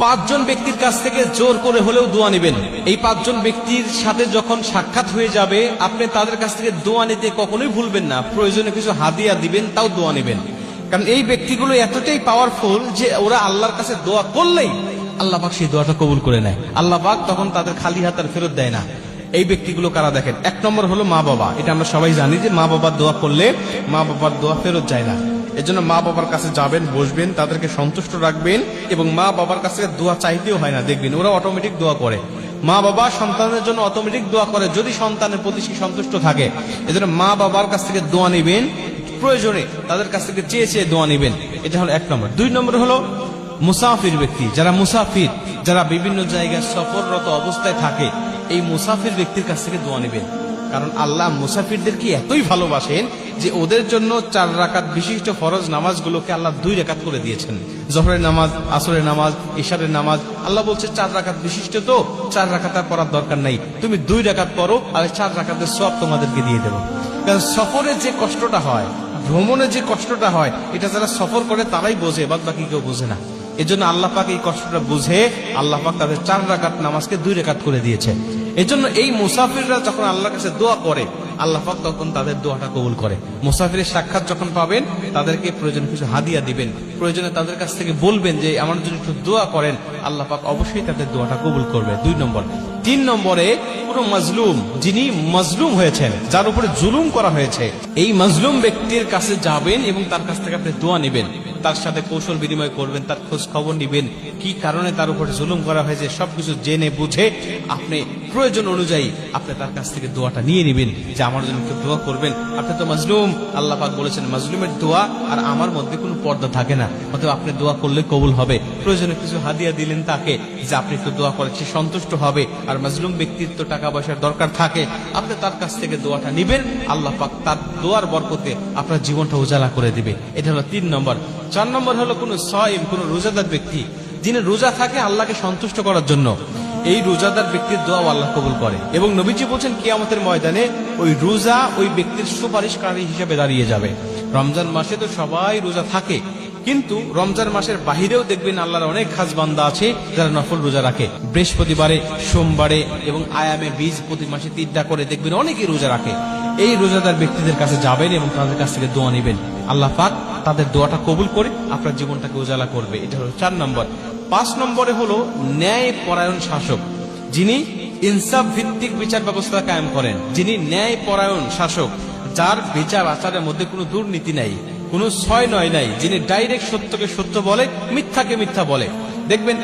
পাঁচজন ব্যক্তির কাছ থেকে জোর করে হলেও দোয়া নেবেন। এই পাঁচজন ব্যক্তির সাথে যখন সাক্ষাৎ হয়ে যাবে আপনি তাদের কাছ থেকে দোয়া নিতে কখনোই ভুলবেন না। প্রয়োজনে কিছু হাদিয়া দিবেন, তাও দোয়া নেবেন। কারণ এই ব্যক্তিগুলো এতটাই পাওয়ারফুল যে ওরা আল্লাহর কাছে দোয়া করলেই আল্লাহ পাক সেই দোয়াটা কবুল করে নেয়। আল্লাহ পাক তখন তাদের খালি হাত আর ফেরত দেয় না। এই ব্যক্তিগুলো কারা দেখেন? এক নম্বর হলো মা বাবা। এটা আমরা সবাই জানি যে মা বাবার দোয়া করলে মা বাবার দোয়া ফেরত যায় না। এজন্য মা বাবার কাছে যাবেন, বসবেন, তাদেরকে সন্তুষ্ট রাখবেন এবং মা বাবার কাছে দোয়া চাইতেও হয় না। দেখবেন ওরা অটোমেটিক দোয়া করে। মা বাবা সন্তানের জন্য অটোমেটিক দোয়া করে যদি সন্তানের প্রতি সে সন্তুষ্ট থাকে। এজন্য মা বাবার কাছ থেকে দোয়া নেবেন, প্রয়োজনে তাদের কাছ থেকে চেয়ে চেয়ে দোয়া নেবেন। এটা হলো এক নম্বর। দুই নম্বর হলো মুসাফির ব্যক্তি, যারা মুসাফির, যারা বিভিন্ন জায়গায় সফররত অবস্থায় থাকে, এই মুসাফির ব্যক্তির কাছ থেকে দোয়া নেবেন। কারণ আল্লাহ মুসাফিরদেরকে এতই ভালোবাসেন যে ওদের জন্য 4 রাকাত বিশিষ্ট ফরজ নামাজগুলোকে আল্লাহ 2 রাকাত করে দিয়েছেন। জোহরের নামাজ, আসরের নামাজ, ইশারের নামাজ আল্লাহ বলছে 4 রাকাত বিশিষ্ট, তো 4 রাকাত আর পড়ার দরকার নাই, তুমি 2 রাকাত পড়ো, আর 4 রাকাতের সওয়াব তোমাদেরকে দিয়ে দেবো। কারণ সফরে যে কষ্টটা হয়, ভ্রমণে যে কষ্টটা হয়, এটা যারা সফর করে তারাই বোঝে, বাদ বাকি কেউ বোঝে না। এজন্য আল্লাহ পাক এই কষ্টটা বুঝে আল্লাহ পাক তাদের 4 রাকাত নামাজকে 2 রাকাত করে দিয়েছে। এজন্য এই মুসাফিররা যখন আল্লাহর কাছে দোয়া করে আল্লাহ পাক তখন তাদের দোয়াটা কবুল করে। মুসাফিরের সাক্ষাৎ যখন পাবেন তাদেরকে প্রয়োজন কিছু হাদিয়া দিবেন, প্রয়োজনে তাদের কাছ থেকে বলবেন যে আমার জন্য একটু দোয়া করেন, আল্লাহ পাক অবশ্যই তাদের দোয়াটা কবুল করবে। 2 নম্বর। 3 নম্বরে পুরো মাজলুম, যিনি মাজলুম হয়েছেন, যার উপরে জুলুম করা হয়েছে, এই মাজলুম ব্যক্তির কাছে যাবেন এবং তার কাছ থেকে আপনি দোয়া নেবেন, তার সাথে কৌশল বিনিময় করবেন, তার খোঁজ খবর নিবেন, কি কারণে তার উপরে জুলুম করা হয়েছে সবকিছু জেনে বুঝে আপনি প্রয়োজন অনুযায়ী আপনি তার কাছ থেকে দোয়াটা নিয়ে নেবেন যে আমার জন্য কেউ দোয়া করবেন। আপনি তো মাজলুম, আল্লাহ পাক বলেছেন মাজলুমের দোয়া আর আমার মধ্যে কোনো পর্দা থাকে না, অতএব আপনি দোয়া করলে কবুল হবে। প্রয়োজনে কিছু হাদিয়া দিলেন তাকে যে আপনি একটু দোয়া করেন, সে সন্তুষ্ট হবে। আর মাজলুম ব্যক্তির তো টাকা পয়সার দরকার থাকে, আপনি তার কাছ থেকে দোয়াটা নিবেন, আল্লাহ পাক তার দোয়ার বরকতে আপনার জীবনটা উজালা করে দিবে। এটা হলো 3 নম্বর। 4 নম্বর হলো কোন সাইম, কোন রোজাদার ব্যক্তি, যিনি রোজা থাকে আল্লাহকে সন্তুষ্ট করার জন্য, এই রোজাদার ব্যক্তির দোয়া আল্লাহ কবুল করে। এবং নবীজি বলছেন কিয়ামতের ময়দানে ওই রোজা ওই ব্যক্তির সুপারিশকারী হিসেবে দাঁড়িয়ে যাবে। রমজান মাসে তো সবাই রোজা থাকে, কিন্তু রমজান মাসের বাহিরেও দেখবেন আল্লাহর অনেক খাস বান্দা আছে যারা নফল রোজা রাখে। বৃহস্পতিবারে, সোমবারে এবং আয়ামে বীজ প্রতি মাসে 3টা করে দেখবেন অনেকেই রোজা রাখে। এই রোজাদার ব্যক্তিদের কাছে যাবেন এবং তাদের কাছ থেকে দোয়া নেবেন, আল্লাহ পাক তাদের দোয়াটা কবুল করে আপনার জীবনটাকে উজালা করবে। এটা হলো 4 নম্বর। 5 নম্বরে হলো ন্যায় পরায়ণ শাসক, যিনি ইনসাফ ভিত্তিক বিচার ব্যবস্থা কায়েম করেন, যিনি ন্যায় পরায়ণ শাসক, যার বিচার আচারের মধ্যে কোনো দুর্নীতি নাই, কোনো ছয় নয় নাই, যিনি ডাইরেক্ট সত্যকে সত্য বলে, মিথ্যাকে মিথ্যা বলে। দেখবেন